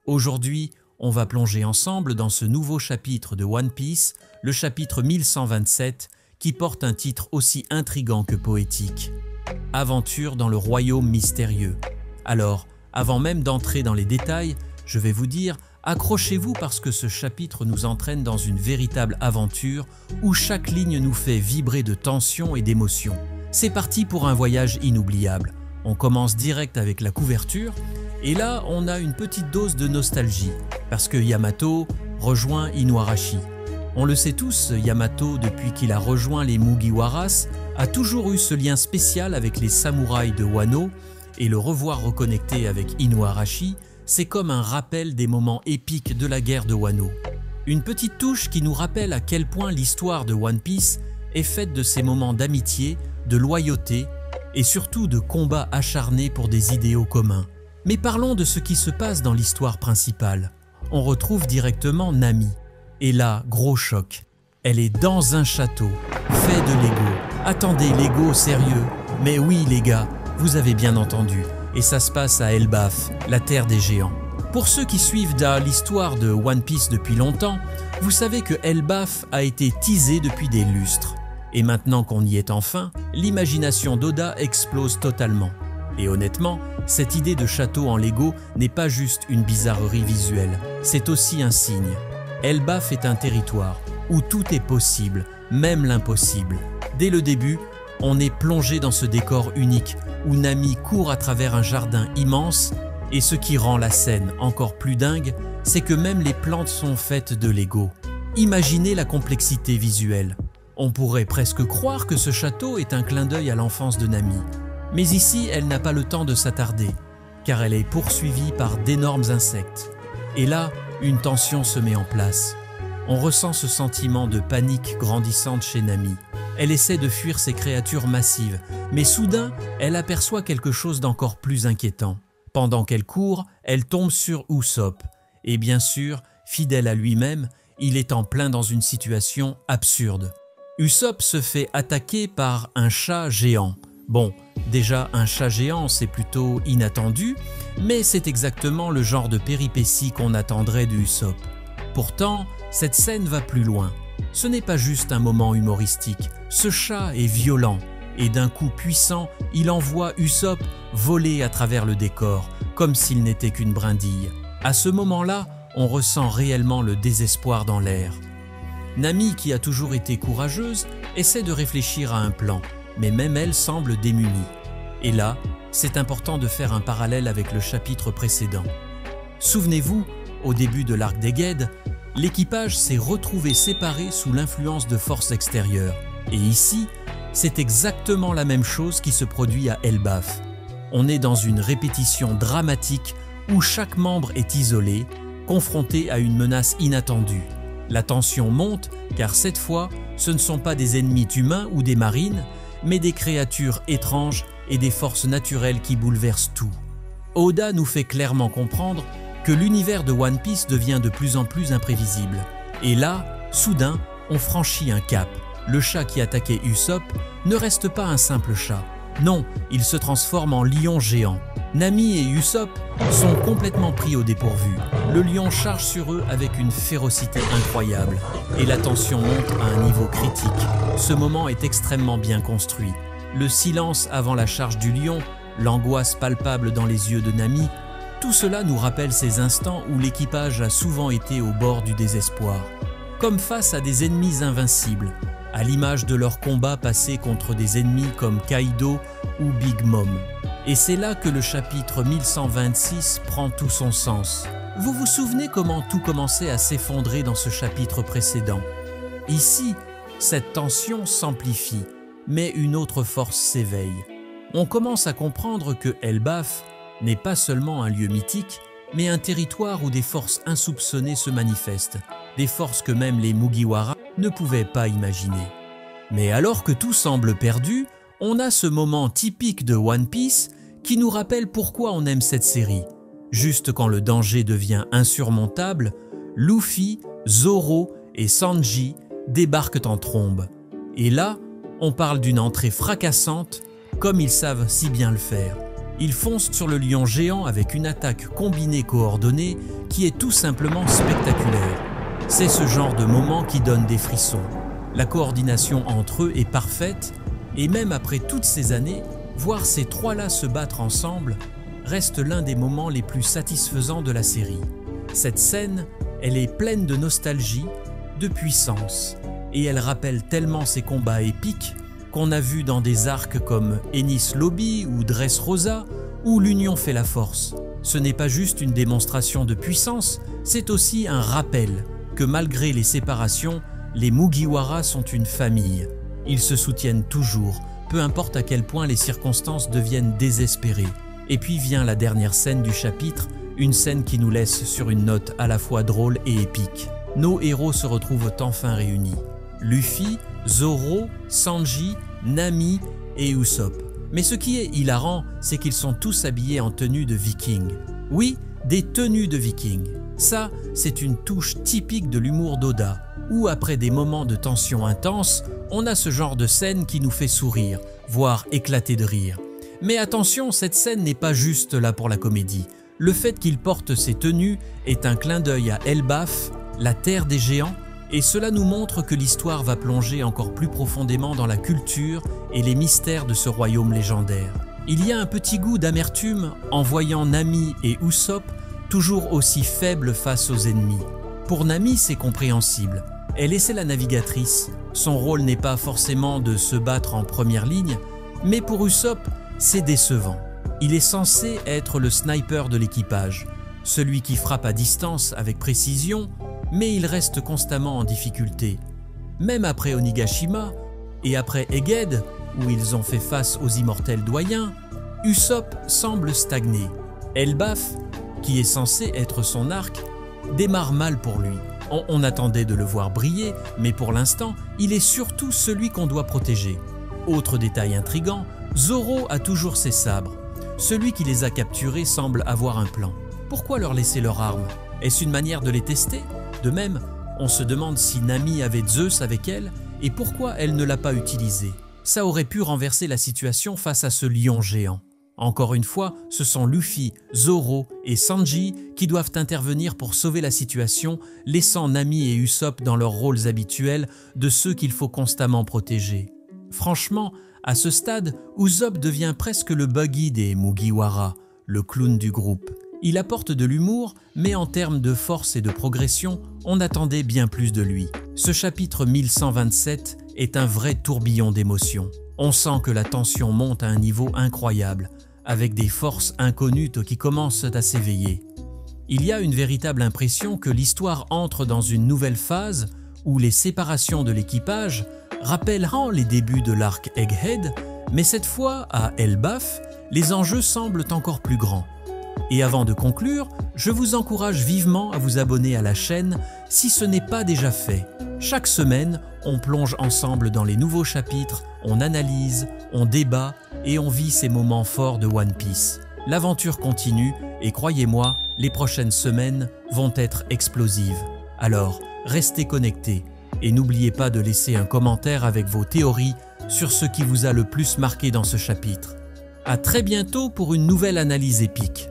Aujourd'hui, on va plonger ensemble dans ce nouveau chapitre de One Piece, le chapitre 1127, qui porte un titre aussi intrigant que poétique. Aventure dans le royaume mystérieux. Alors, avant même d'entrer dans les détails, je vais vous dire, accrochez-vous parce que ce chapitre nous entraîne dans une véritable aventure où chaque ligne nous fait vibrer de tension et d'émotion. C'est parti pour un voyage inoubliable. On commence direct avec la couverture et là on a une petite dose de nostalgie parce que Yamato rejoint Inuarashi. On le sait tous, Yamato, depuis qu'il a rejoint les Mugiwaras, a toujours eu ce lien spécial avec les samouraïs de Wano et le revoir reconnecté avec Inuarashi, c'est comme un rappel des moments épiques de la guerre de Wano. Une petite touche qui nous rappelle à quel point l'histoire de One Piece est faite de ces moments d'amitié, de loyauté et surtout de combats acharnés pour des idéaux communs. Mais parlons de ce qui se passe dans l'histoire principale. On retrouve directement Nami. Et là, gros choc. Elle est dans un château, fait de Lego. Attendez, Lego, sérieux? Mais oui les gars, vous avez bien entendu. Et ça se passe à Elbaf, la terre des géants. Pour ceux qui suivent l'histoire de One Piece depuis longtemps, vous savez que Elbaf a été teasé depuis des lustres. Et maintenant qu'on y est enfin, l'imagination d'Oda explose totalement. Et honnêtement, cette idée de château en Lego n'est pas juste une bizarrerie visuelle, c'est aussi un signe. Elbaf est un territoire où tout est possible, même l'impossible. Dès le début, on est plongé dans ce décor unique où Nami court à travers un jardin immense et ce qui rend la scène encore plus dingue, c'est que même les plantes sont faites de Lego. Imaginez la complexité visuelle. On pourrait presque croire que ce château est un clin d'œil à l'enfance de Nami. Mais ici, elle n'a pas le temps de s'attarder, car elle est poursuivie par d'énormes insectes. Et là, une tension se met en place. On ressent ce sentiment de panique grandissante chez Nami. Elle essaie de fuir ces créatures massives, mais soudain, elle aperçoit quelque chose d'encore plus inquiétant. Pendant qu'elle court, elle tombe sur Usopp. Et bien sûr, fidèle à lui-même, il est en plein dans une situation absurde. Usopp se fait attaquer par un chat géant. Bon, déjà un chat géant c'est plutôt inattendu, mais c'est exactement le genre de péripéties qu'on attendrait de Usopp. Pourtant, cette scène va plus loin. Ce n'est pas juste un moment humoristique, ce chat est violent et d'un coup puissant, il envoie Usopp voler à travers le décor, comme s'il n'était qu'une brindille. À ce moment-là, on ressent réellement le désespoir dans l'air. Nami, qui a toujours été courageuse, essaie de réfléchir à un plan, mais même elle semble démunie. Et là, c'est important de faire un parallèle avec le chapitre précédent. Souvenez-vous, au début de l'arc des Geats, l'équipage s'est retrouvé séparé sous l'influence de forces extérieures. Et ici, c'est exactement la même chose qui se produit à Elbaf. On est dans une répétition dramatique où chaque membre est isolé, confronté à une menace inattendue. La tension monte car cette fois, ce ne sont pas des ennemis humains ou des marines, mais des créatures étranges et des forces naturelles qui bouleversent tout. Oda nous fait clairement comprendre que l'univers de One Piece devient de plus en plus imprévisible. Et là, soudain, on franchit un cap. Le chat qui attaquait Usopp ne reste pas un simple chat. Non, il se transforme en lion géant. Nami et Usopp sont complètement pris au dépourvu. Le lion charge sur eux avec une férocité incroyable et la tension monte à un niveau critique. Ce moment est extrêmement bien construit. Le silence avant la charge du lion, l'angoisse palpable dans les yeux de Nami, tout cela nous rappelle ces instants où l'équipage a souvent été au bord du désespoir. Comme face à des ennemis invincibles, à l'image de leurs combats passés contre des ennemis comme Kaido ou Big Mom. Et c'est là que le chapitre 1126 prend tout son sens. Vous vous souvenez comment tout commençait à s'effondrer dans ce chapitre précédent? Ici, cette tension s'amplifie, mais une autre force s'éveille. On commence à comprendre que Elbaf n'est pas seulement un lieu mythique, mais un territoire où des forces insoupçonnées se manifestent, des forces que même les Mugiwara ne pouvaient pas imaginer. Mais alors que tout semble perdu, on a ce moment typique de One Piece qui nous rappelle pourquoi on aime cette série. Juste quand le danger devient insurmontable, Luffy, Zoro et Sanji débarquent en trombe. Et là, on parle d'une entrée fracassante comme ils savent si bien le faire. Il fonce sur le lion géant avec une attaque combinée coordonnée qui est tout simplement spectaculaire. C'est ce genre de moment qui donne des frissons. La coordination entre eux est parfaite et même après toutes ces années, voir ces trois-là se battre ensemble reste l'un des moments les plus satisfaisants de la série. Cette scène, elle est pleine de nostalgie, de puissance, et elle rappelle tellement ces combats épiques qu'on a vus dans des arcs comme Enies Lobby ou Dressrosa, où l'union fait la force. Ce n'est pas juste une démonstration de puissance, c'est aussi un rappel que malgré les séparations, les Mugiwara sont une famille. Ils se soutiennent toujours, peu importe à quel point les circonstances deviennent désespérées. Et puis vient la dernière scène du chapitre, une scène qui nous laisse sur une note à la fois drôle et épique. Nos héros se retrouvent enfin réunis. Luffy, Zoro, Sanji, Nami et Usopp. Mais ce qui est hilarant, c'est qu'ils sont tous habillés en tenue de viking. Oui, des tenues de viking. Ça, c'est une touche typique de l'humour d'Oda, où après des moments de tension intense, on a ce genre de scène qui nous fait sourire, voire éclater de rire. Mais attention, cette scène n'est pas juste là pour la comédie. Le fait qu'il porte ces tenues est un clin d'œil à Elbaf, la terre des géants, et cela nous montre que l'histoire va plonger encore plus profondément dans la culture et les mystères de ce royaume légendaire. Il y a un petit goût d'amertume en voyant Nami et Usopp toujours aussi faibles face aux ennemis. Pour Nami, c'est compréhensible. Elle essaie la navigatrice. Son rôle n'est pas forcément de se battre en première ligne, mais pour Usopp, c'est décevant. Il est censé être le sniper de l'équipage, celui qui frappe à distance avec précision, mais il reste constamment en difficulté. Même après Onigashima et après Egghead, où ils ont fait face aux immortels doyens, Usopp semble stagner. Elbaf, qui est censé être son arc, démarre mal pour lui. On attendait de le voir briller, mais pour l'instant, il est surtout celui qu'on doit protéger. Autre détail intrigant, Zoro a toujours ses sabres. Celui qui les a capturés semble avoir un plan. Pourquoi leur laisser leurs armes? Est-ce une manière de les tester? De même, on se demande si Nami avait Zeus avec elle et pourquoi elle ne l'a pas utilisé. Ça aurait pu renverser la situation face à ce lion géant. Encore une fois, ce sont Luffy, Zoro et Sanji qui doivent intervenir pour sauver la situation, laissant Nami et Usopp dans leurs rôles habituels de ceux qu'il faut constamment protéger. Franchement, à ce stade, Usopp devient presque le Buggy des Mugiwara, le clown du groupe. Il apporte de l'humour, mais en termes de force et de progression, on attendait bien plus de lui. Ce chapitre 1127 est un vrai tourbillon d'émotions. On sent que la tension monte à un niveau incroyable, avec des forces inconnues qui commencent à s'éveiller. Il y a une véritable impression que l'histoire entre dans une nouvelle phase où les séparations de l'équipage rappellent les débuts de l'arc Egghead, mais cette fois, à Elbaf, les enjeux semblent encore plus grands. Et avant de conclure, je vous encourage vivement à vous abonner à la chaîne si ce n'est pas déjà fait. Chaque semaine, on plonge ensemble dans les nouveaux chapitres, on analyse, on débat et on vit ces moments forts de One Piece. L'aventure continue et croyez-moi, les prochaines semaines vont être explosives. Alors, restez connectés et n'oubliez pas de laisser un commentaire avec vos théories sur ce qui vous a le plus marqué dans ce chapitre. À très bientôt pour une nouvelle analyse épique.